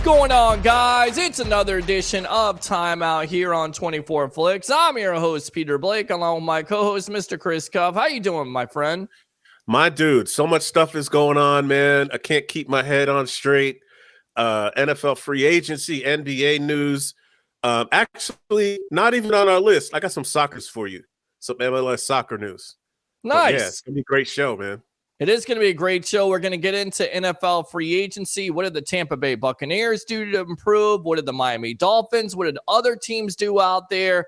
going on, guys? It's another edition of Timeout here on 24 Flix. I'm your host, Peter Blake, along with my co-host, Mr. Chris Cuff. How you doing, my friend? My dude, so much stuff is going on, man. I can't keep my head on straight. NFL free agency, NBA news. Actually, not even on our list. I got some soccers for you. Some MLS soccer news. Nice. But yeah, it's going to be a great show, man. It is going to be a great show. We're going to get into NFL free agency. What did the Tampa Bay Buccaneers do to improve? What did the Miami Dolphins? What did other teams do out there?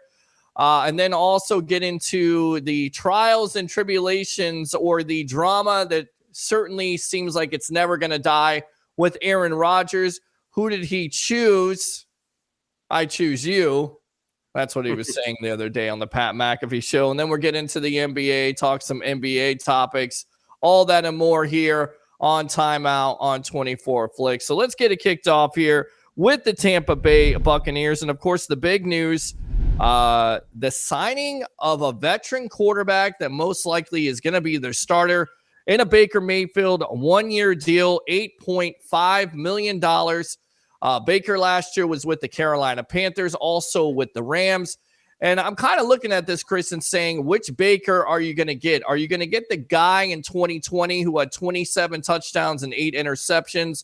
And then also get into the trials and tribulations or the drama that certainly seems like it's never going to die with Aaron Rodgers. Who did he choose? I choose you. That's what he was saying the other day on the Pat McAfee show. And then we're getting into the NBA, talk some NBA topics. All that and more here on Timeout on 24 Flix. So let's get it kicked off here with the Tampa Bay Buccaneers. And, of course, the big news, the signing of a veteran quarterback that most likely is going to be their starter in a Baker Mayfield one-year deal, $8.5 million. Baker last year was with the Carolina Panthers, also with the Rams. And I'm kind of looking at this, Chris, and saying, which Baker are you going to get? Are you going to get the guy in 2020 who had 27 touchdowns and 8 interceptions?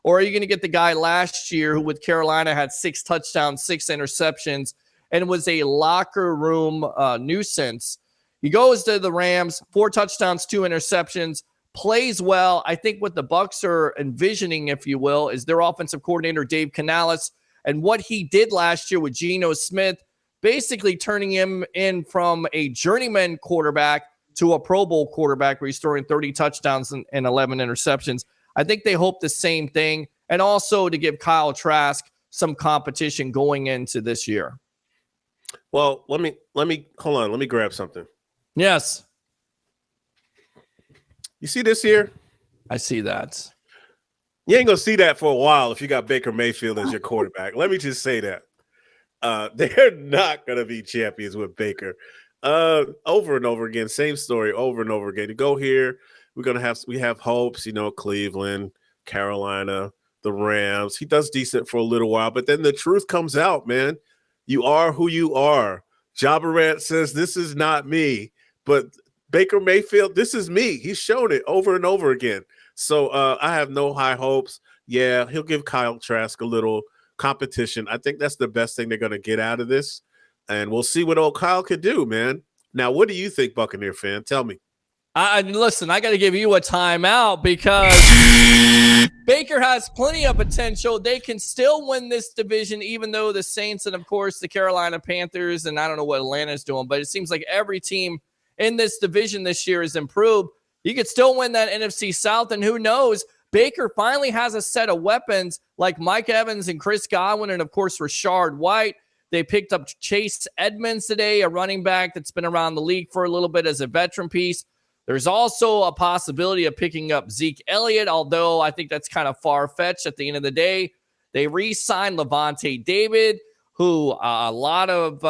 Or are you going to get the guy last year who with Carolina had 6 touchdowns, 6 interceptions, and was a locker room nuisance? He goes to the Rams, 4 touchdowns, 2 interceptions, plays well. I think what the Bucs are envisioning, if you will, is their offensive coordinator, Dave Canales, and what he did last year with Geno Smith, basically turning him in from a journeyman quarterback to a Pro Bowl quarterback where he's throwing 30 touchdowns and 11 interceptions. I think they hope the same thing, and also to give Kyle Trask some competition going into this year. Well, let me hold on. Let me grab something. Yes. You see this here? I see that. You ain't going to see that for a while if you got Baker Mayfield as your quarterback. Let me just say that. They're not going to be champions with Baker. Over and over again, same story over and over again. You go here, we have hopes, Cleveland, Carolina, the Rams. He does decent for a little while, but then the truth comes out, man. You are who you are. Ja Morant says, this is not me, but Baker Mayfield, this is me. He's shown it over and over again. So I have no high hopes. Yeah, he'll give Kyle Trask a little competition. I think that's the best thing they're going to get out of this, and we'll see what old Kyle could do, man. Now, what do you think, Buccaneer fan? Tell me. Listen, I got to give you a timeout because Baker has plenty of potential. They can still win this division, even though the Saints and, of course, the Carolina Panthers, and I don't know what Atlanta's doing, but it seems like every team in this division this year has improved. You could still win that NFC South, and who knows, Baker finally has a set of weapons like Mike Evans and Chris Godwin and, of course, Rashard White. They picked up Chase Edmonds today, a running back that's been around the league for a little bit as a veteran piece. There's also a possibility of picking up Zeke Elliott, although I think that's kind of far-fetched at the end of the day. They re-signed Levante David, who a lot of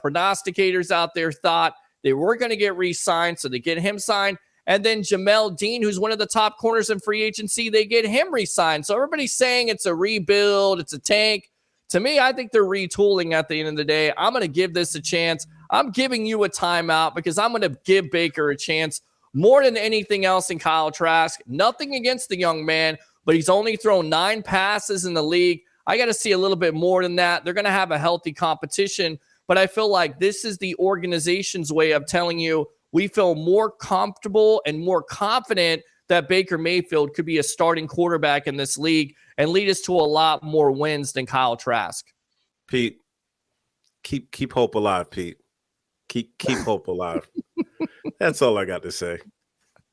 prognosticators out there thought they were going to get re-signed, so they get him signed. And then Jamel Dean, who's one of the top corners in free agency, they get him re-signed. So everybody's saying it's a rebuild, it's a tank. To me, I think they're retooling at the end of the day. I'm going to give this a chance. I'm giving you a timeout because I'm going to give Baker a chance more than anything else in Kyle Trask. Nothing against the young man, but he's only thrown 9 passes in the league. I got to see a little bit more than that. They're going to have a healthy competition, but I feel like this is the organization's way of telling you we feel more comfortable and more confident that Baker Mayfield could be a starting quarterback in this league and lead us to a lot more wins than Kyle Trask. Pete, keep hope alive, Pete. Keep hope alive. That's all I got to say.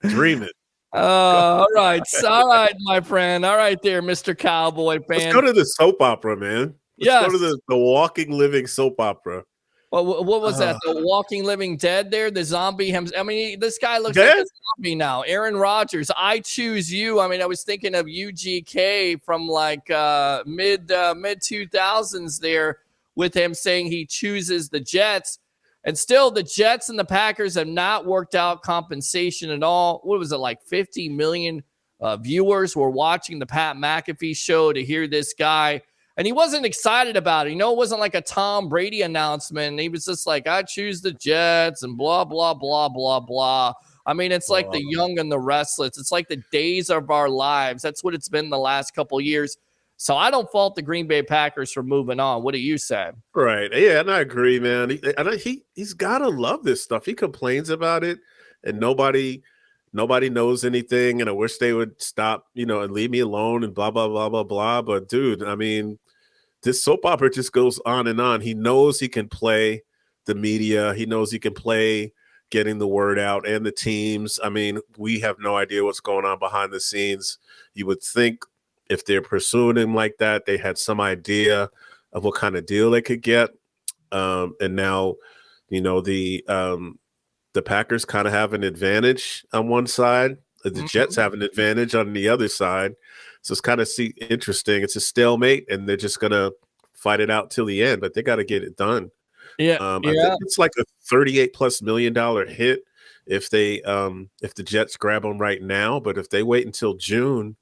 Dream it. All right, my friend. All right there, Mr. Cowboy fan. Let's go to the soap opera, man. Let's go to the walking, living soap opera. Well, what was that? The Walking Living Dead there? The zombie? I mean, this guy looks dead? like a zombie now. Aaron Rodgers, I choose you. I mean, I was thinking of UGK from like mid 2000s there with him saying he chooses the Jets. And still, the Jets and the Packers have not worked out compensation at all. What was it, like $50 million viewers were watching the Pat McAfee show to hear this guy. And he wasn't excited about it. You know, it wasn't like a Tom Brady announcement. He was just like, I choose the Jets and blah, blah, blah, blah, blah. I mean, it's like the young and the restless. It's like the days of our lives. That's what it's been the last couple of years. So I don't fault the Green Bay Packers for moving on. What do you say? Right. Yeah, and I agree, man. He's got to love this stuff. He complains about it, and nobody knows anything, and I wish they would stop, and leave me alone and blah, blah, blah, blah, blah. But, dude, I mean, this soap opera just goes on and on. He knows he can play the media. He knows he can play getting the word out and the teams. I mean, we have no idea what's going on behind the scenes. You would think if they're pursuing him like that, they had some idea of what kind of deal they could get. And now, the Packers kind of have an advantage on one side. The Jets have an advantage on the other side. So it's kind of interesting. It's a stalemate, and they're just going to fight it out till the end, but they got to get it done. Yeah, I think it's like a $38+ million hit if the Jets grab them right now. But if they wait until June,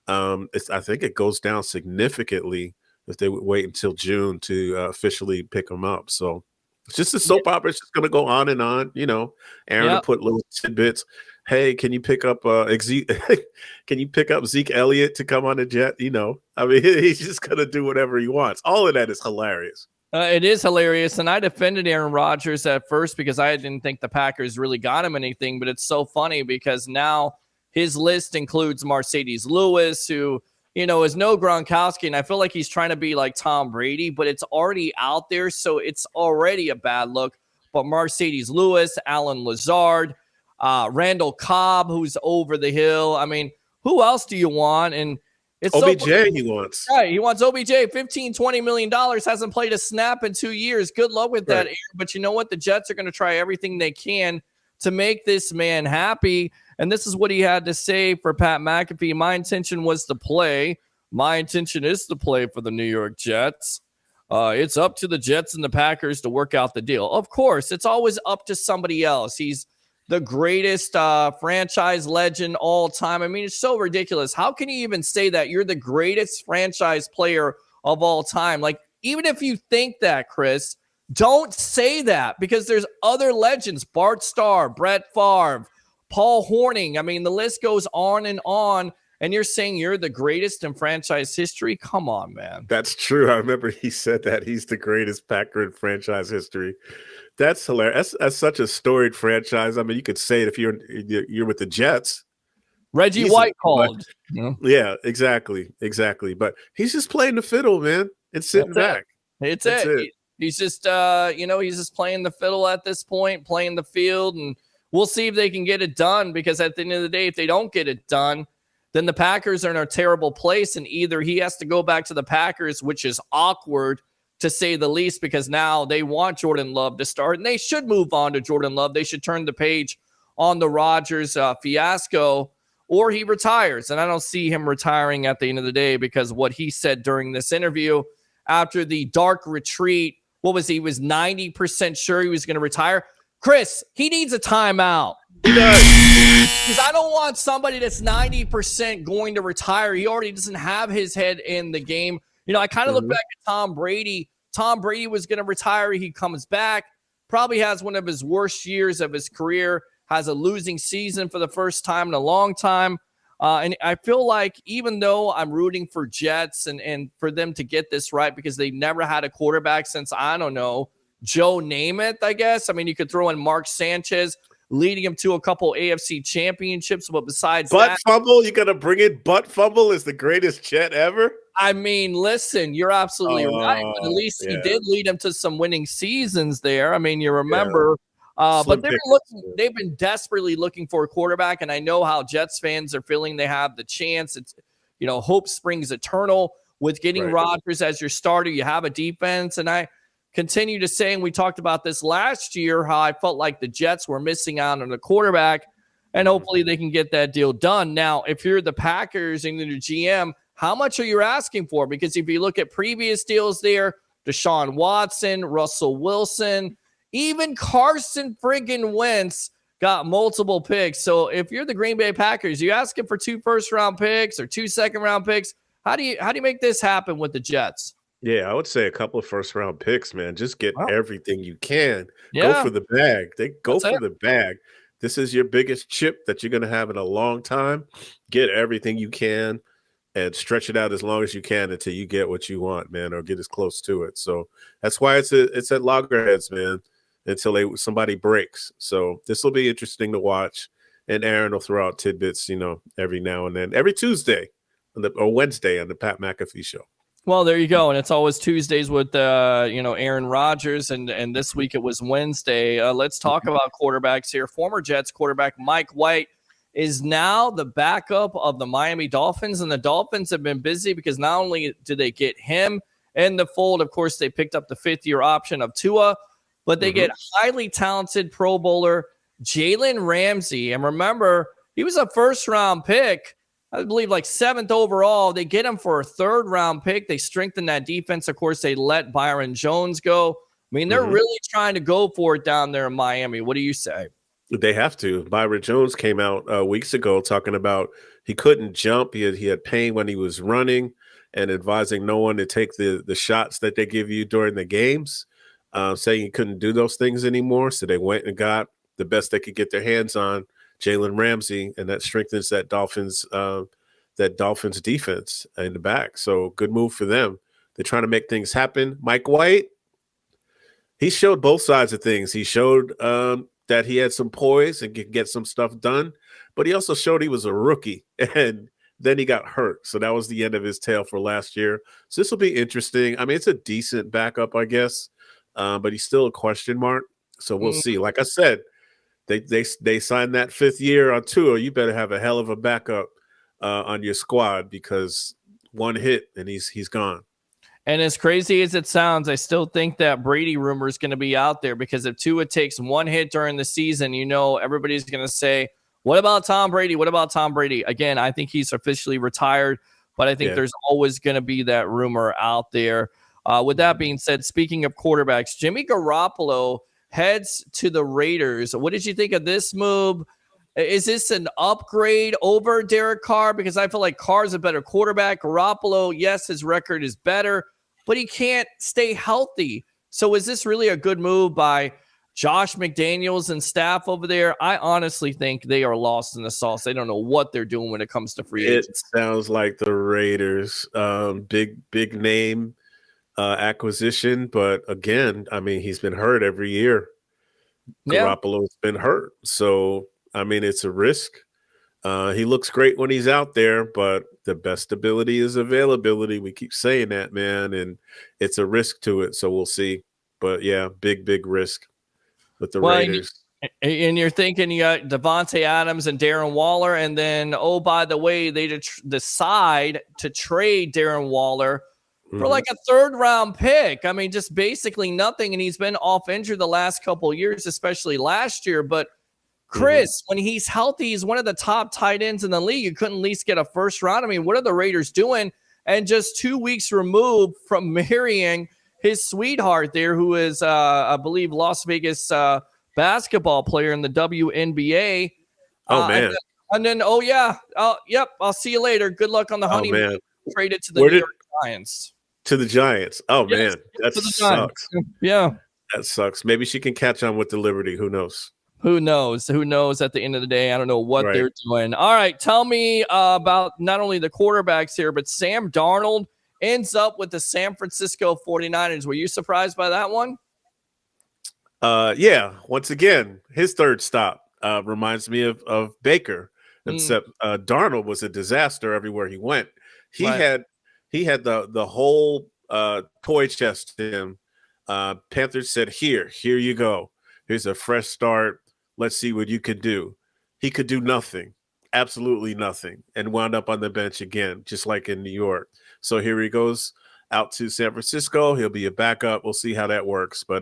I think it goes down significantly if they wait until June to officially pick them up. So it's just a soap opera. It's just going to go on and on. Aaron will put little tidbits. Hey, can you pick up can you pick up Zeke Elliott to come on the Jet? I mean, he's just going to do whatever he wants. All of that is hilarious. It is hilarious, and I defended Aaron Rodgers at first because I didn't think the Packers really got him anything, but it's so funny because now his list includes Mercedes Lewis, who, is no Gronkowski, and I feel like he's trying to be like Tom Brady, but it's already out there, so it's already a bad look. But Mercedes Lewis, Alan Lazard, Randall Cobb, who's over the hill. I mean, who else do you want? And it's OBJ he wants. Right, he wants OBJ, $15-20 million, hasn't played a snap in 2 years. Good luck with that, Aaron. But you know what? The Jets are going to try everything they can to make this man happy. And this is what he had to say for Pat McAfee. My intention was to play. My intention is to play for the New York Jets. It's up to the Jets and the Packers to work out the deal. Of course, it's always up to somebody else. He's the greatest franchise legend all time. I mean, it's so ridiculous. How can you even say that you're the greatest franchise player of all time? Like, even if you think that, Chris, don't say that because there's other legends. Bart Starr, Brett Favre, Paul Hornung. I mean, the list goes on, and you're saying you're the greatest in franchise history? Come on, man. That's true. I remember he said that he's the greatest Packer in franchise history. That's hilarious. That's such a storied franchise. I mean, you could say it if you're with the Jets. Reggie White called. Yeah, exactly. But he's just playing the fiddle, man, and sitting back. That's it. He's just, he's just playing the fiddle at this point, playing the field, and we'll see if they can get it done. Because at the end of the day, if they don't get it done, then the Packers are in a terrible place, and either he has to go back to the Packers, which is awkward, to say the least, because now they want Jordan Love to start, and they should move on to Jordan Love. They should turn the page on the Rodgers fiasco, or he retires. And I don't see him retiring at the end of the day because what he said during this interview after the dark retreat, what was he was 90% sure he was going to retire. Chris, he needs a timeout. He does. Because I don't want somebody that's 90% going to retire. He already doesn't have his head in the game. I kind of look back at Tom Brady. Tom Brady was going to retire. He comes back, probably has one of his worst years of his career, has a losing season for the first time in a long time. And I feel like even though I'm rooting for Jets and for them to get this right because they never had a quarterback since, I don't know, Joe Namath, I guess. I mean, you could throw in Mark Sanchez, leading him to a couple AFC championships. But besides butt fumble, you got to bring in butt fumble is the greatest Jet ever. I mean, listen, you're absolutely right. But at least he did lead him to some winning seasons there. I mean, you remember. But they've been desperately looking for a quarterback, and I know how Jets fans are feeling they have the chance. It's, hope springs eternal with getting Rodgers as your starter. You have a defense, and I continue to say, and we talked about this last year, how I felt like the Jets were missing out on a quarterback, and hopefully they can get that deal done. Now, if you're the Packers and the GM, how much are you asking for? Because if you look at previous deals there, Deshaun Watson, Russell Wilson, even Carson friggin' Wentz got multiple picks. So if you're the Green Bay Packers, you asking for 2 first-round picks or 2 second-round picks? How do you make this happen with the Jets? Yeah, I would say a couple of first-round picks, man. Just get Well, everything you can. Go yeah, for the bag. They go that's it. for the bag. This is your biggest chip that you're going to have in a long time. Get everything you can and stretch it out as long as you can until you get what you want, man, or get as close to it. So that's why it's at loggerheads, man, until somebody breaks. So this will be interesting to watch. And Aaron will throw out tidbits, every now and then, every Tuesday or Wednesday on the Pat McAfee show. Well, there you go. And it's always Tuesdays with, Aaron Rodgers. And this week it was Wednesday. Let's talk about quarterbacks here. Former Jets quarterback Mike White is now the backup of the Miami Dolphins. And the Dolphins have been busy because not only did they get him in the fold, of course, they picked up the 5th-year option of Tua, but they get highly talented Pro Bowler Jalen Ramsey. And remember, he was a first-round pick, I believe like 7th overall. They get him for a 3rd-round pick. They strengthen that defense. Of course, they let Byron Jones go. I mean, they're really trying to go for it down there in Miami. What do you say? They have to. Byron Jones came out weeks ago talking about he couldn't jump. He had pain when he was running and advising no one to take the shots that they give you during the games, saying he couldn't do those things anymore. So they went and got the best they could get their hands on, Jalen Ramsey, and that strengthens that Dolphins defense in the back. So good move for them. They're trying to make things happen. Mike White, he showed both sides of things. He showed that he had some poise and could get some stuff done, but he also showed he was a rookie, and then he got hurt. So that was the end of his tale for last year. So this will be interesting. I mean, it's a decent backup, I guess, but he's still a question mark. So we'll see. Like I said, they signed that 5th year on Tua. You better have a hell of a backup on your squad, because one hit and he's gone. And as crazy as it sounds, I still think that Brady rumor is going to be out there, because if Tua takes one hit during the season, everybody's going to say, what about Tom Brady? What about Tom Brady? Again, I think he's officially retired, but I think there's always going to be that rumor out there. With that being said, speaking of quarterbacks, Jimmy Garoppolo heads to the Raiders. What did you think of this move? Is this an upgrade over Derek Carr? Because I feel like Carr's a better quarterback. Garoppolo, yes, his record is better, but he can't stay healthy. So is this really a good move by Josh McDaniels and staff over there? I honestly think they are lost in the sauce. They don't know what they're doing when it comes to free agents. It sounds like the Raiders, big name acquisition. But again, I mean, he's been hurt every year. Garoppolo's been hurt. So, I mean, it's a risk. He looks great when he's out there, but the best ability is availability. We keep saying that, man, and it's a risk to it. So we'll see. But yeah, big risk with the Raiders. And you're thinking you got Devontae Adams and Darren Waller, and then, oh, by the way, they decide to trade Darren Waller for like a 3rd-round pick. I mean, just basically nothing, and he's been off injured the last couple of years, especially last year. But Chris, when he's healthy, he's one of the top tight ends in the league. You couldn't at least get a 1st round. I mean, what are the Raiders doing? And just 2 weeks removed from marrying his sweetheart there, who is, I believe, Las Vegas basketball player in the WNBA. Oh, man. And then, yep, I'll see you later. Good luck on the honeymoon. Oh, man. Traded to the New York Giants. To the Giants. Oh, yes, man. That sucks. Yeah. That sucks. Maybe she can catch on with the Liberty. Who knows? Who knows? Who knows at the end of the day? I don't know what they're doing. All right. Tell me about not only the quarterbacks here, but Sam Darnold ends up with the San Francisco 49ers. Were you surprised by that one? Yeah. Once again, his 3rd stop reminds me of Baker, except Darnold was a disaster everywhere he went. He had the whole toy chest to him. Panthers said, here you go. Here's a fresh start. Let's see what you could do. He could do nothing, absolutely nothing, and wound up on the bench again, just like in New York. So here he goes out to San Francisco. He'll be a backup. We'll see how that works. But,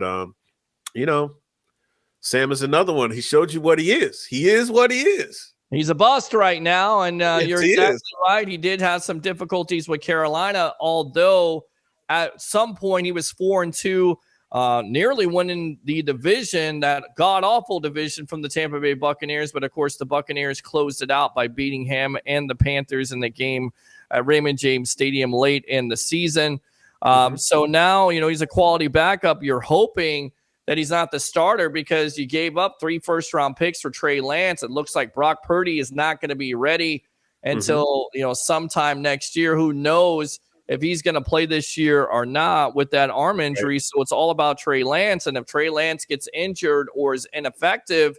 Sam is another one. He showed you what he is. He is what he is. He's a bust right now, and Yes, you're exactly right. He did have some difficulties with Carolina, although at some point he was 4-2 nearly winning the division, that god-awful division from the Tampa Bay Buccaneers. But, of course, the Buccaneers closed it out by beating him and the Panthers in the game at Raymond James Stadium late in the season. So now, he's a quality backup. You're hoping that he's not the starter because you gave up 3 first-round picks for Trey Lance. It looks like Brock Purdy is not going to be ready until, sometime next year. Who knows if he's going to play this year or not with that arm injury. Right. So it's all about Trey Lance. And if Trey Lance gets injured or is ineffective,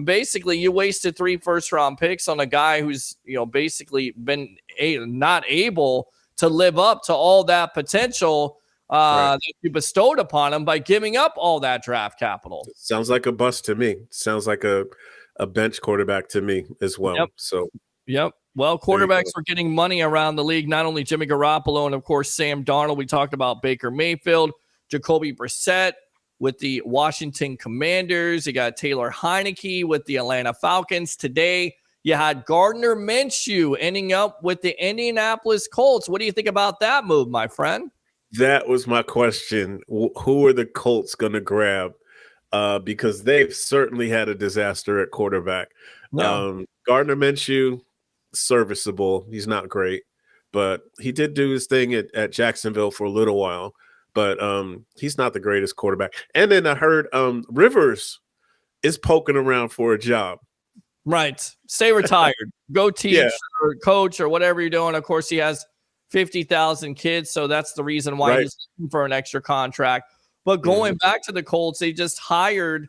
basically you wasted 3 first-round picks on a guy who's, basically been not able to live up to all that potential that you bestowed upon him by giving up all that draft capital. Sounds like a bust to me. Sounds like a bench quarterback to me as well. Yep. Well, quarterbacks are getting money around the league, not only Jimmy Garoppolo and, of course, Sam Darnold. We talked about Baker Mayfield, Jacoby Brissett with the Washington Commanders. You got Taylor Heineke with the Atlanta Falcons. Today, you had Gardner Minshew ending up with the Indianapolis Colts. What do you think about that move, my friend? That was my question. Who are the Colts going to grab? Because they've certainly had a disaster at quarterback. No. Gardner Minshew, serviceable. He's not great, but he did do his thing at Jacksonville for a little while. But he's not the greatest quarterback. And then I heard Rivers is poking around for a job. Right. Stay retired. Go teach or coach or whatever you're doing. Of course, he has 50,000 kids, so that's the reason why he's looking for an extra contract. But going back to the Colts, they just hired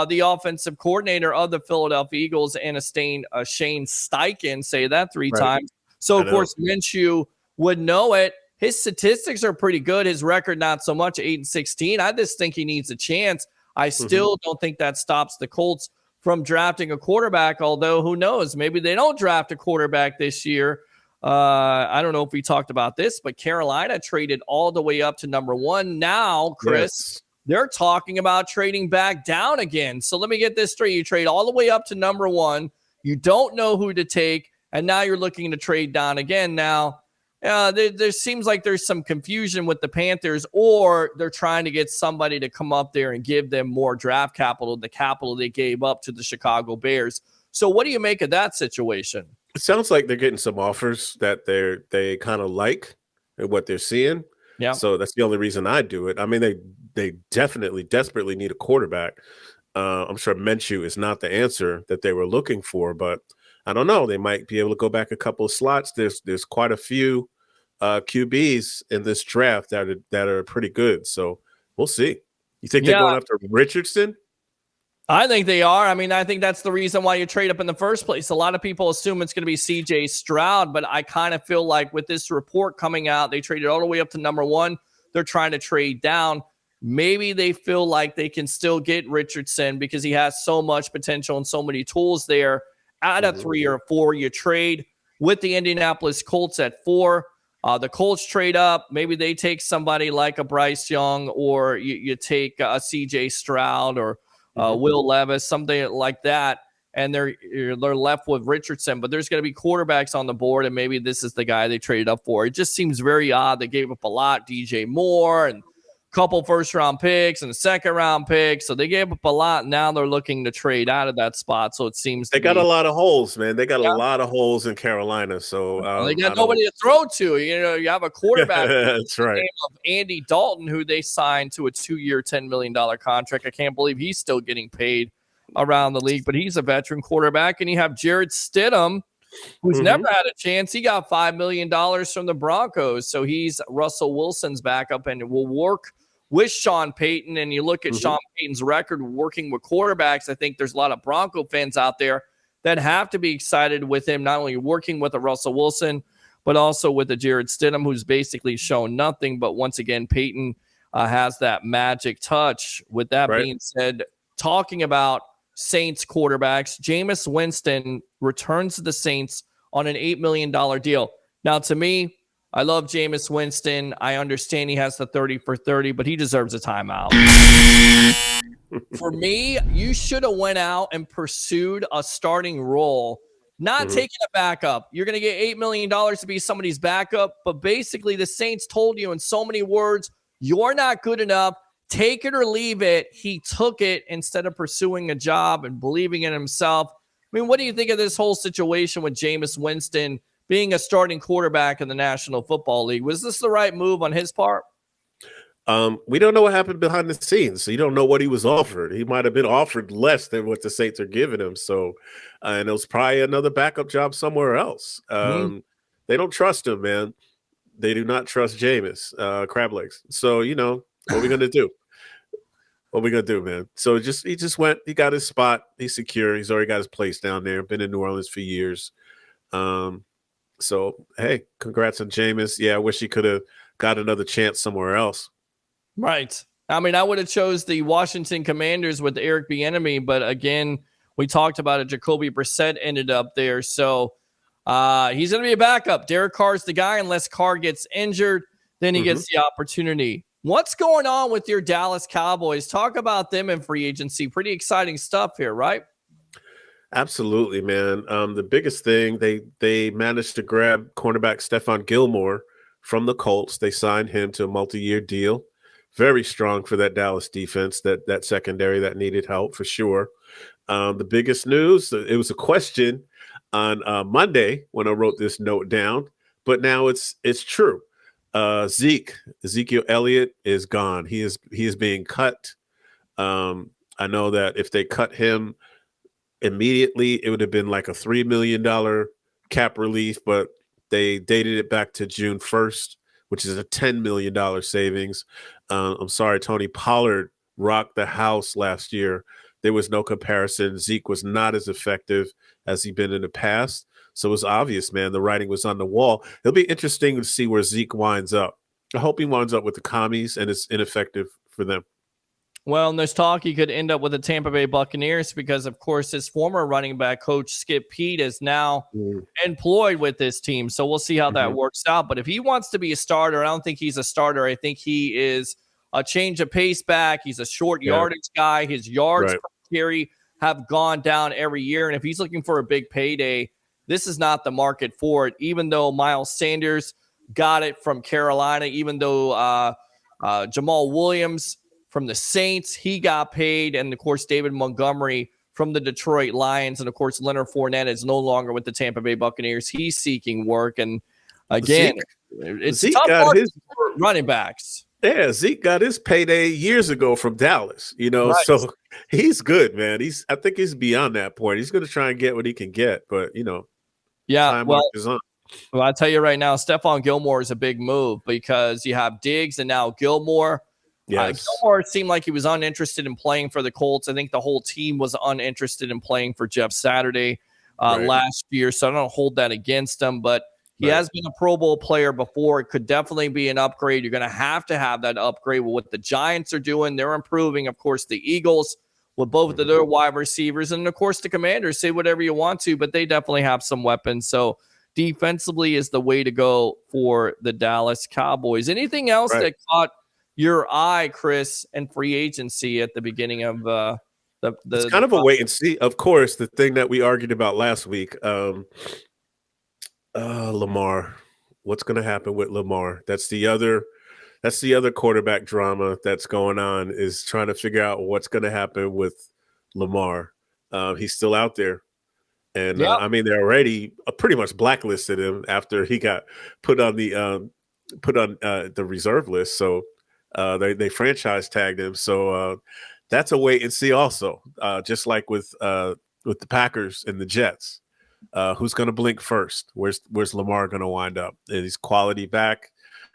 the offensive coordinator of the Philadelphia Eagles and Shane Steichen. Say that 3 times. So, of course, Minshew would know it. His statistics are pretty good. His record, not so much, 8-16. I just think he needs a chance. I still don't think that stops the Colts from drafting a quarterback, although who knows? Maybe they don't draft a quarterback this year. I don't know if we talked about this, but Carolina traded all the way up to number 1. Now, Chris, they're talking about trading back down again. So let me get this straight. You trade all the way up to number 1. You don't know who to take, and now you're looking to trade down again. Now, there seems like there's some confusion with the Panthers, or they're trying to get somebody to come up there and give them more draft capital, the capital they gave up to the Chicago Bears. So what do you make of that situation? It sounds like they're getting some offers that they kind of like and what they're seeing. Yeah. So that's the only reason I do it. I mean, they definitely desperately need a quarterback. I'm sure Minshew is not the answer that they were looking for, but I don't know. They might be able to go back a couple of slots. There's quite a few QBs in this draft that are pretty good. So we'll see. You think they're going after Richardson? I think they are. I mean, I think that's the reason why you trade up in the first place. A lot of people assume it's going to be CJ Stroud, but I kind of feel like with this report coming out, they traded all the way up to number 1. They're trying to trade down. Maybe they feel like they can still get Richardson because he has so much potential and so many tools there. At a 3 or 4, you trade with the Indianapolis Colts at 4. The Colts trade up. Maybe they take somebody like a Bryce Young, or you take a CJ Stroud or Will Levis, something like that, and they're left with Richardson. But there's going to be quarterbacks on the board, and maybe this is the guy they traded up for. It just seems very odd. They gave up a lot, DJ Moore, and a couple first-round picks and a second-round pick. So they gave up a lot. Now they're looking to trade out of that spot. So it seems they got a lot of holes, man. They got a lot of holes in Carolina. So they got nobody to throw to. You have a quarterback. That's right. Name of Andy Dalton, who they signed to a 2-year, $10 million contract. I can't believe he's still getting paid around the league, but he's a veteran quarterback. And you have Jarrett Stidham, who's never had a chance. He got $5 million from the Broncos. So he's Russell Wilson's backup and will work with Sean Payton. And you look at Sean Payton's record working with quarterbacks. I think there's a lot of Bronco fans out there that have to be excited with him, not only working with a Russell Wilson, but also with a Jarrett Stidham, who's basically shown nothing. But once again, Payton has that magic touch. With that being said, talking about Saints quarterbacks, Jameis Winston returns to the Saints on an $8 million deal. Now, to me, I love Jameis Winston. I understand he has the 30 for 30, but he deserves a timeout. For me, you should have went out and pursued a starting role, not taking a backup. You're going to get $8 million to be somebody's backup, but basically the Saints told you in so many words, you're not good enough. take it or leave it. He took it instead of pursuing a job and believing in himself. I mean, what do you think of this whole situation with Jameis Winston being a starting quarterback in the National Football League? Was this the right move on his part? We don't know what happened behind the scenes, so you don't know what he was offered. He might have been offered less than what the Saints are giving him. So, and it was probably another backup job somewhere else. They don't trust him, man. They do not trust Jameis, crab legs. So, what are we gonna do? What are we gonna do, man? So he just went. He got his spot. He's secure. He's already got his place down there. Been in New Orleans for years. So hey, congrats on Jameis. Yeah, I wish he could have got another chance somewhere else. Right. I mean, I would have chose the Washington Commanders with Eric Bieniemy, but again, we talked about it. Jacoby Brissett ended up there, so he's going to be a backup. Derek Carr's the guy. Unless Carr gets injured, then he gets the opportunity. What's going on with your Dallas Cowboys? Talk about them in free agency. Pretty exciting stuff here, right? Absolutely, man. The biggest thing, they managed to grab cornerback Stephon Gilmore from the Colts. They signed him to a multi-year deal. Very strong for that Dallas defense, that secondary that needed help for sure. The biggest news, it was a question on Monday when I wrote this note down, but now it's true. Ezekiel Elliot is gone. He is being cut. I know that if they cut him immediately, it would have been like a $3 million cap relief, but they dated it back to June 1st, which is a $10 million savings. I'm sorry, Tony Pollard rocked the house last year. There was no comparison. Zeke was not as effective as he'd been in the past. So it was obvious, man, the writing was on the wall. It'll be interesting to see where Zeke winds up. I hope he winds up with the commies and it's ineffective for them. Well, and there's talk he could end up with the Tampa Bay Buccaneers because, of course, his former running back coach, Skip Peete, is now employed with this team. So we'll see how that works out. But if he wants to be a starter, I don't think he's a starter. I think he is a change of pace back. He's a short yardage guy. His yards per carry have gone down every year. And if he's looking for a big payday, this is not the market for it, even though Miles Sanders got it from Carolina, even though Jamal Williams from the Saints, he got paid. And, of course, David Montgomery from the Detroit Lions. And, of course, Leonard Fournette is no longer with the Tampa Bay Buccaneers. He's seeking work. And, again, it's Zeke tough got his for running backs. Yeah, Zeke got his payday years ago from Dallas, so he's good, man. I think he's beyond that point. He's going to try and get what he can get, but, time marches on. Well, I'll tell you right now, Stephon Gilmore is a big move because you have Diggs and now Gilmore. Yes. Gilmore seemed like he was uninterested in playing for the Colts. I think the whole team was uninterested in playing for Jeff Saturday last year, so I don't hold that against him, but he has been a Pro Bowl player before. It could definitely be an upgrade. You're going to have that upgrade with what the Giants are doing. They're improving, of course, the Eagles with both of their wide receivers. And, of course, the Commanders, say whatever you want to, but they definitely have some weapons. So defensively is the way to go for the Dallas Cowboys. Anything else that caught your eye, Chris, and free agency at the beginning of it's kind of a wait and see. Of course, the thing that we argued about last week, Lamar. What's going to happen with Lamar? That's the other quarterback drama that's going on, is trying to figure out what's going to happen with Lamar. He's still out there. And they already pretty much blacklisted him after he got put on the reserve list. So they franchise tagged him. So that's a wait and see also, just like with the Packers and the Jets. Who's going to blink first? Where's Lamar going to wind up? And he's quality back,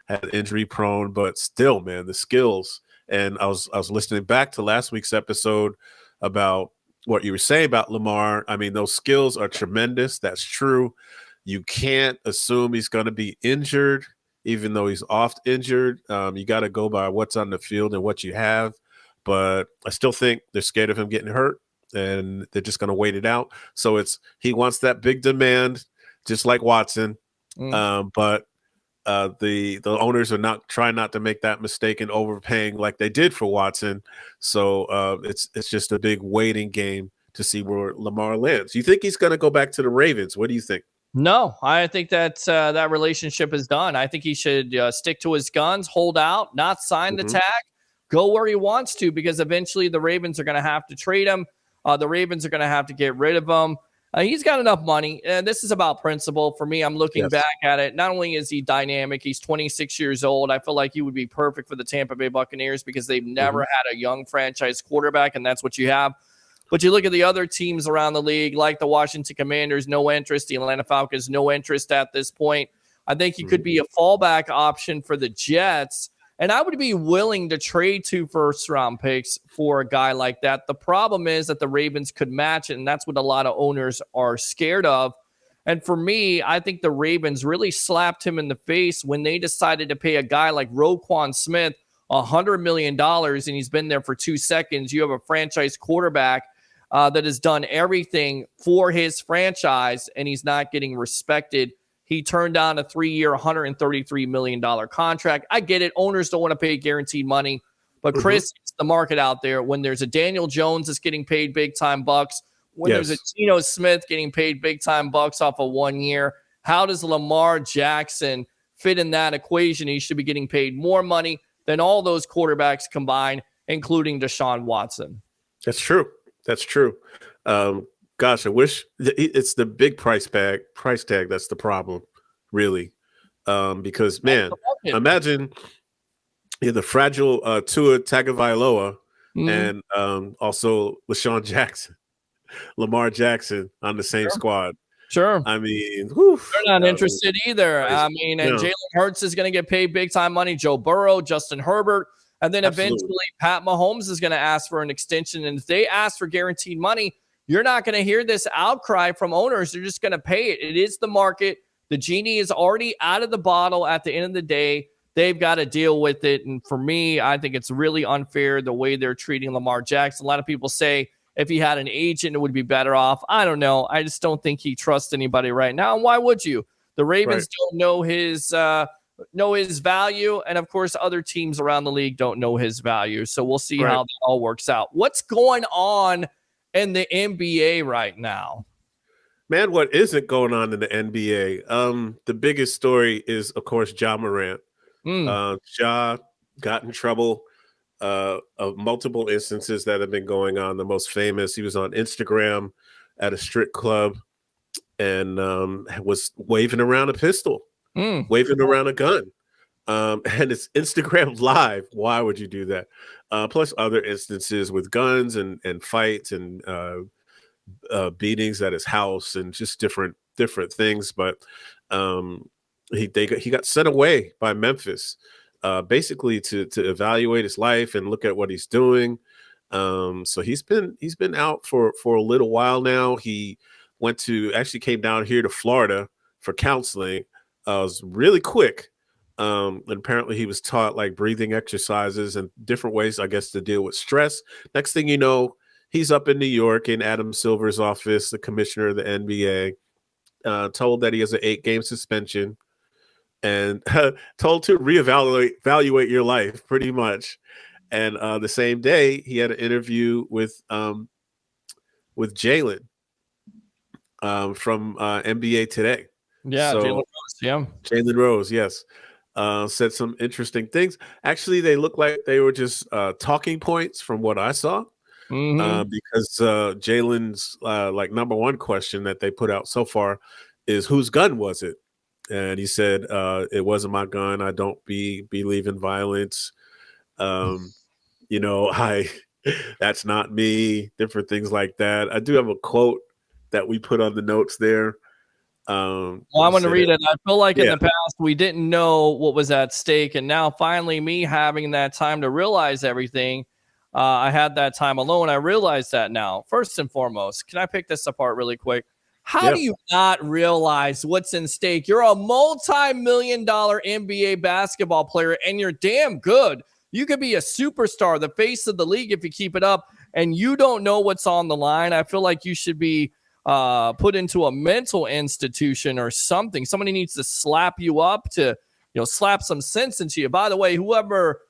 had injury prone, but still, man, the skills. And I was listening back to last week's episode about what you were saying about Lamar. I mean, those skills are tremendous. That's true. You can't assume he's going to be injured, even though he's oft injured. You got to go by what's on the field and what you have. But I still think they're scared of him getting hurt, and they're just going to wait it out. So he wants that big demand, just like Watson. But the owners are trying not to make that mistake in overpaying like they did for Watson. So it's just a big waiting game to see where Lamar lands. You think he's going to go back to the Ravens? What do you think? No, I think that relationship is done. I think he should stick to his guns, hold out, not sign the tag, go where he wants to, because eventually the Ravens are going to have to trade him. The Ravens are going to have to get rid of him. He's got enough money, and this is about principle. For me, I'm looking back at it. Not only is he dynamic, he's 26 years old. I feel like he would be perfect for the Tampa Bay Buccaneers because they've never had a young franchise quarterback, and that's what you have. But you look at the other teams around the league, like the Washington Commanders, no interest. The Atlanta Falcons, no interest at this point. I think he could be a fallback option for the Jets. And I would be willing to trade 2 first-round picks for a guy like that. The problem is that the Ravens could match it, and that's what a lot of owners are scared of. And for me, I think the Ravens really slapped him in the face when they decided to pay a guy like Roquan Smith $100 million, and he's been there for 2 seconds. You have a franchise quarterback that has done everything for his franchise, and he's not getting respected. He turned down a 3-year, $133 million contract. I get it. Owners don't want to pay guaranteed money. But, Chris, it's the market out there. When there's a Daniel Jones that's getting paid big-time bucks, when there's a Geno Smith getting paid big-time bucks off of 1 year, how does Lamar Jackson fit in that equation? He should be getting paid more money than all those quarterbacks combined, including Deshaun Watson. That's true. That's true. Gosh, I wish it's the big price tag that's the problem, really. Because, man, imagine the fragile Tua Tagovailoa and also LaShawn Jackson, Lamar Jackson on the same squad. Sure. I mean, they're not interested either. I mean, and Jalen Hurts is going to get paid big-time money, Joe Burrow, Justin Herbert, and then eventually Pat Mahomes is going to ask for an extension. And if they ask for guaranteed money, you're not going to hear this outcry from owners. They're just going to pay it. It is the market. The genie is already out of the bottle at the end of the day. They've got to deal with it. And for me, I think it's really unfair the way they're treating Lamar Jackson. A lot of people say if he had an agent, it would be better off. I don't know. I just don't think he trusts anybody right now. And why would you? The Ravens don't know his value. And, of course, other teams around the league don't know his value. So we'll see how that all works out. What's going on in the NBA right now? Man, what isn't going on in the NBA? The biggest story is, of course, Ja Morant. Ja got in trouble of multiple instances that have been going on. The most famous, he was on Instagram at a strip club and was waving around a pistol, waving around a gun. And it's Instagram Live. Why would you do that? Plus other instances with guns and fights and beatings at his house and just different things. But he got sent away by Memphis, basically to evaluate his life and look at what he's doing. So he's been out for a little while now. He actually came down here to Florida for counseling. It was really quick. And apparently he was taught like breathing exercises and different ways, I guess, to deal with stress. Next thing you know, he's up in New York in Adam Silver's office, the commissioner of the NBA, told that he has an 8-game suspension and told to evaluate your life pretty much. And the same day he had an interview with Jalen from NBA Today. Yeah. So, Jalen Rose. Yeah. Jalen Rose. Yes. Said some interesting things. Actually, they look like they were just talking points from what I saw. Because Jalen's like number one question that they put out so far is whose gun was it? And he said, it wasn't my gun. I don't believe in violence. That's not me. Different things like that. I do have a quote that we put on the notes there. I'm going to read it. I feel like in the past we didn't know what was at stake, and now finally me having that time to realize everything. I had that time alone. I realized that now. First and foremost, can I pick this apart really quick? How do you not realize what's in stake? You're a multi-million-dollar NBA basketball player, and you're damn good. You could be a superstar, the face of the league if you keep it up, and you don't know what's on the line. I feel like you should be put into a mental institution or something. Somebody needs to slap you up to, slap some sense into you. By the way, whomever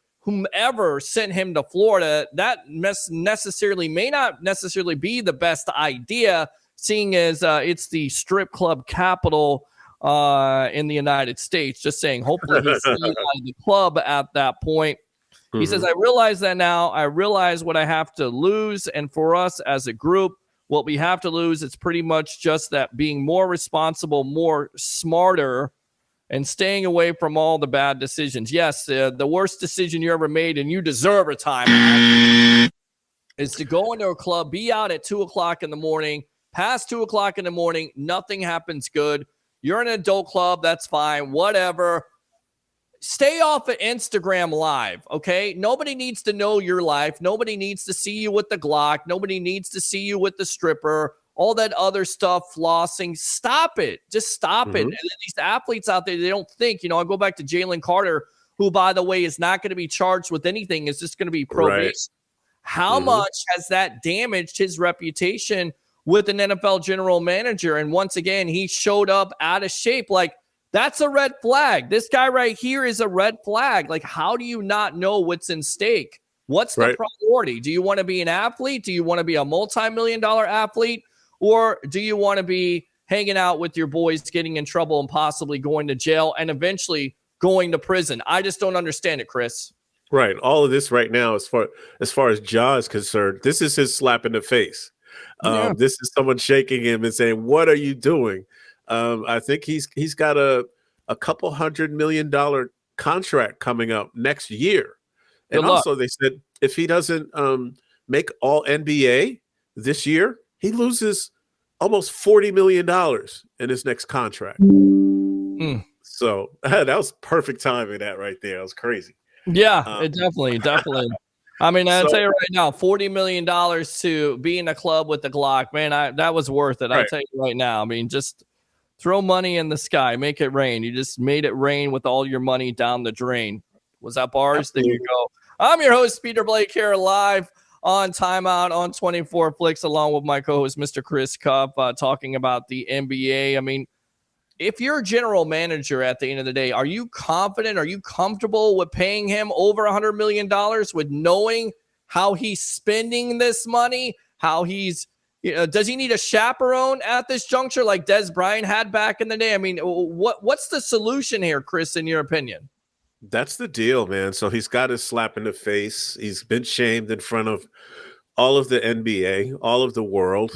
sent him to Florida, that may not necessarily be the best idea, seeing as it's the strip club capital in the United States. Just saying, hopefully he's out of the club at that point. He says, I realize that now. I realize what I have to lose. And for us as a group, what we have to lose, it's pretty much just that being more responsible, more smarter, and staying away from all the bad decisions. Yes, the worst decision you ever made, and you deserve a timeout, is to go into a club, be out at 2 o'clock in the morning, past 2 o'clock in the morning, nothing happens good. You're in an adult club, that's fine, whatever. Stay off of Instagram Live, okay? Nobody needs to know your life. Nobody needs to see you with the Glock. Nobody needs to see you with the stripper, all that other stuff, flossing. Stop it. Just stop it. And these athletes out there, they don't think, I go back to Jalen Carter, who, by the way, is not going to be charged with anything. It's just going to be probation. Right. How much has that damaged his reputation with an NFL general manager? And once again, he showed up out of shape. Like, that's a red flag. This guy right here is a red flag. Like, how do you not know what's in stake? What's the priority? Do you want to be an athlete? Do you want to be a multi-million-dollar athlete? Or do you want to be hanging out with your boys, getting in trouble and possibly going to jail and eventually going to prison? I just don't understand it, Chris. Right. All of this right now, as far as Ja is concerned, this is his slap in the face. This is someone shaking him and saying, what are you doing? I think he's got a couple $100 million contract coming up next year. And also they said if he doesn't make all NBA this year, he loses almost $40 million in his next contract. So that was perfect timing, that right there. That was crazy. Yeah, it definitely. I mean, I'll tell you right now, $40 million to be in a club with the Glock, man, that was worth it. I'll tell you right now. I mean, just throw money in the sky, make it rain. You just made it rain with all your money down the drain. Was that bars? Absolutely. There you go. I'm your host, Peter Blake, here live on Timeout on 24 Flix, along with my co-host, Mr. Chris Cup, talking about the NBA. I mean, if you're a general manager at the end of the day, are you confident? Are you comfortable with paying him over $100 million with knowing how he's spending this money, how he's does he need a chaperone at this juncture like Des Bryant had back in the day? I mean, what's the solution here, Chris, in your opinion? That's the deal, man. So he's got his slap in the face. He's been shamed in front of all of the NBA, all of the world.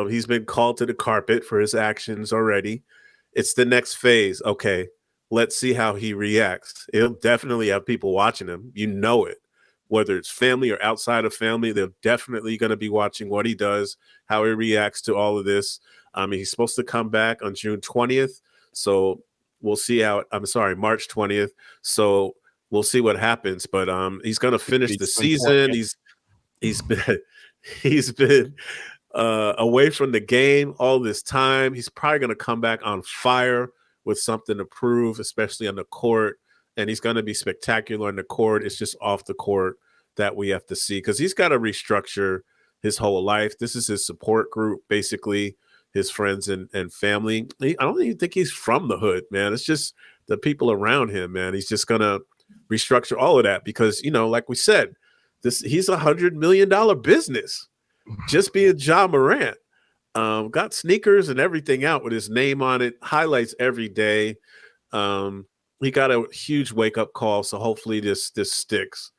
He's been called to the carpet for his actions already. It's the next phase. Okay, let's see how he reacts. He'll definitely have people watching him. You know it. Whether it's family or outside of family, they're definitely going to be watching what he does, how he reacts to all of this. I mean, he's supposed to come back on June 20th. So we'll see March 20th. So we'll see what happens. But he's going to finish the season. He's been away from the game all this time. He's probably going to come back on fire with something to prove, especially on the court. And he's going to be spectacular on the court. It's just off the court that we have to see, because he's got to restructure his whole life. This is his support group, basically, his friends and family. I don't even think he's from the hood, man. It's just the people around him, man. He's just going to restructure all of that because, like we said, he's $100 million business. Just being Ja Morant. Got sneakers and everything out with his name on it, highlights every day. He got a huge wake-up call, so hopefully this sticks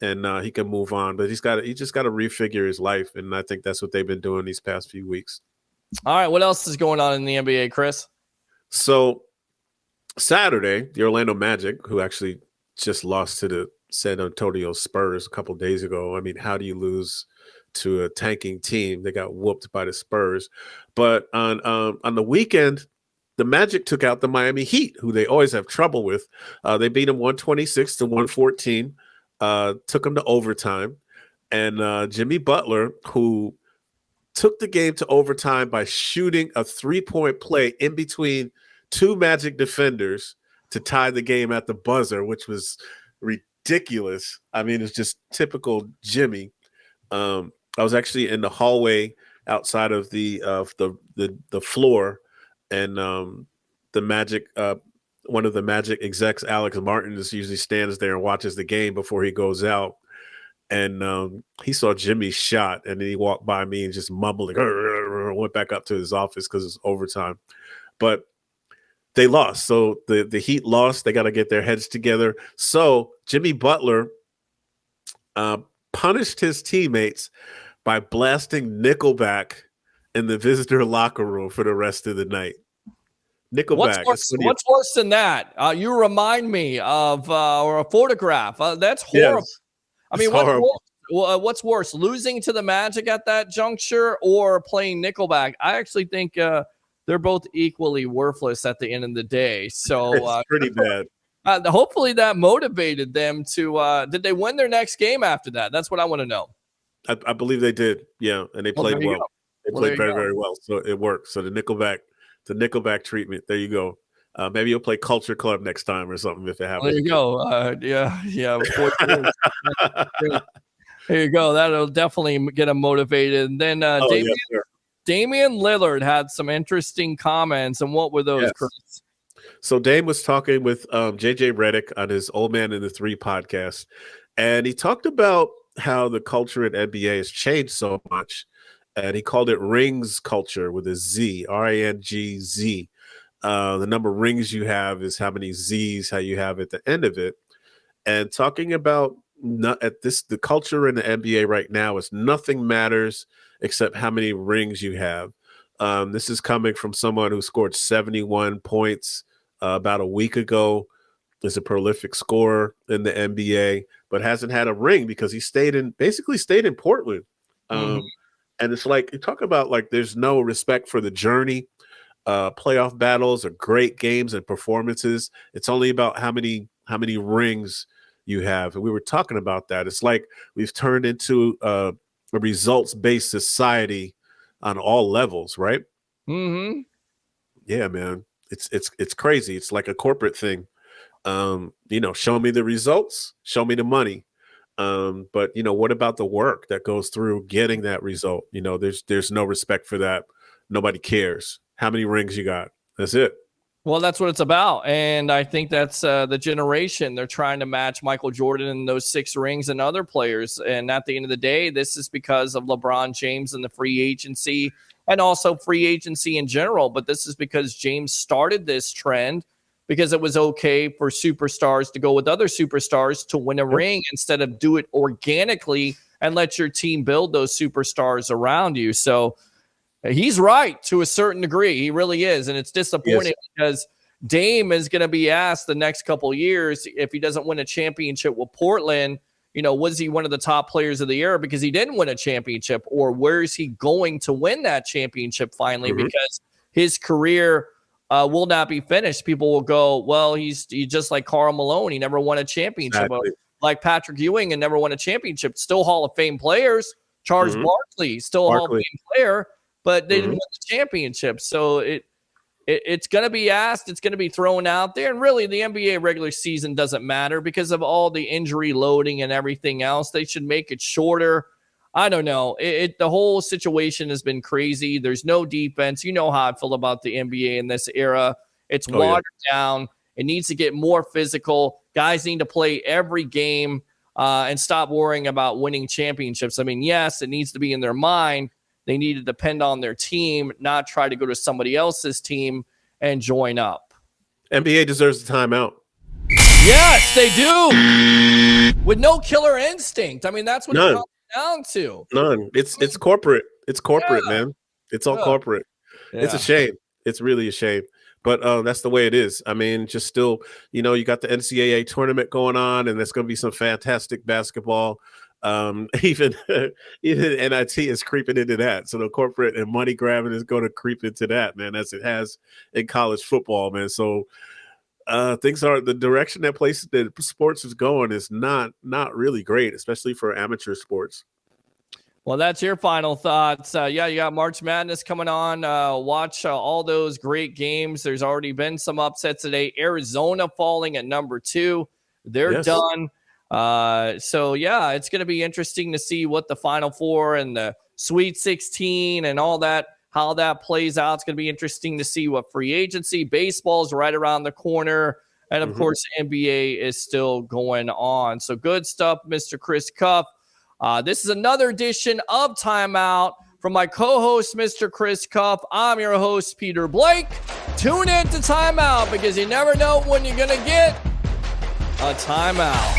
and he can move on. But he just got to refigure his life, and I think that's what they've been doing these past few weeks. All right, what else is going on in the NBA, Chris? So Saturday, the Orlando Magic, who actually just lost to the San Antonio Spurs a couple days ago. I mean, how do you lose to a tanking team? They got whooped by the Spurs. But on the weekend, the Magic took out the Miami Heat, who they always have trouble with. They beat them 126-114, took them to overtime. And Jimmy Butler, who took the game to overtime by shooting a three-point play in between two Magic defenders to tie the game at the buzzer, which was ridiculous. I mean, it's just typical Jimmy. I was actually in the hallway outside of the floor, and the Magic, one of the Magic execs, Alex Martin, usually stands there and watches the game before he goes out. And he saw Jimmy's shot, and then he walked by me and just mumbling, went back up to his office because it's overtime. But they lost. So the Heat lost. They got to get their heads together. So Jimmy Butler punished his teammates by blasting Nickelback in the visitor locker room for the rest of the night. Nickelback. What's worse than that? You remind me of or a photograph. That's horrible. Yes, I mean, what's worse, losing to the Magic at that juncture or playing Nickelback? I actually think they're both equally worthless at the end of the day. So it's pretty bad. Hopefully that motivated them to. Did they win their next game after that? That's what I want to know. I believe they did. Yeah, and they played well. They played very, very well. So it worked. So the Nickelback treatment. There you go. Maybe you'll play Culture Club next time or something if it happens. There you go. Yeah. There you go. That'll definitely get them motivated. And then Damian Lillard had some interesting comments. And what were those, yes. Chris? So Dame was talking with JJ Redick on his Old Man in the Three podcast, and he talked about how the culture in NBA has changed so much, and he called it rings culture with a Z, RANGZ. The number of rings you have is how many Z's, how you have at the end of it, and talking about the culture in the NBA right now is nothing matters except how many rings you have. This is coming from someone who scored 71 points about a week ago. Is a prolific scorer in the NBA, but hasn't had a ring because he basically stayed in Portland. And it's like, you talk about like there's no respect for the journey. Playoff battles are great games and performances. It's only about how many rings you have. And we were talking about that. It's like we've turned into a results-based society on all levels, right? Mm-hmm. Yeah, man. It's crazy. It's like a corporate thing. Show me the results, show me the money. But what about the work that goes through getting that result? There's no respect for that. Nobody cares how many rings you got. That's it. Well, that's what it's about. And I think that's the generation. They're trying to match Michael Jordan and those 6 rings and other players. And at the end of the day, this is because of LeBron James and the free agency and also free agency in general. But this is because James started this trend because it was okay for superstars to go with other superstars to win a ring instead of do it organically and let your team build those superstars around you. So he's right to a certain degree. He really is. And it's disappointing because Dame is going to be asked the next couple of years if he doesn't win a championship with Portland, was he one of the top players of the era because he didn't win a championship, or where is he going to win that championship finally because his career will not be finished. People will go, well, he's just like Karl Malone. He never won a championship. Exactly. Like Patrick Ewing and never won a championship. Still Hall of Fame players. Charles Barkley, still a Hall of Fame player, but they didn't win the championship. So it's going to be asked. It's going to be thrown out there. And really, the NBA regular season doesn't matter because of all the injury loading and everything else. They should make it shorter. I don't know. The whole situation has been crazy. There's no defense. You know how I feel about the NBA in this era. It's watered down. It needs to get more physical. Guys need to play every game and stop worrying about winning championships. I mean, yes, it needs to be in their mind. They need to depend on their team, not try to go to somebody else's team and join up. NBA deserves a timeout. Yes, they do. With no killer instinct. I mean, that's what it comes down to. None. It's corporate. It's corporate, man. It's all corporate. Yeah. It's a shame. It's really a shame. But that's the way it is. I mean, just still, you got the NCAA tournament going on, and there's going to be some fantastic basketball. Even NIT is creeping into that. So the corporate and money grabbing is going to creep into that, man, as it has in college football, man. So things are the direction that sports is going is not really great, especially for amateur sports. Well, that's your final thoughts. You got March Madness coming on. Watch all those great games. There's already been some upsets today. Arizona falling at number 2. They're done. So it's going to be interesting to see what the Final Four and the Sweet 16 and all that, how that plays out. It's going to be interesting to see what free agency. Baseball is right around the corner. And, of course, NBA is still going on. So good stuff, Mr. Chris Cuff. This is another edition of Timeout from my co-host, Mr. Chris Cuff. I'm your host, Peter Blake. Tune in to Timeout because you never know when you're going to get a timeout.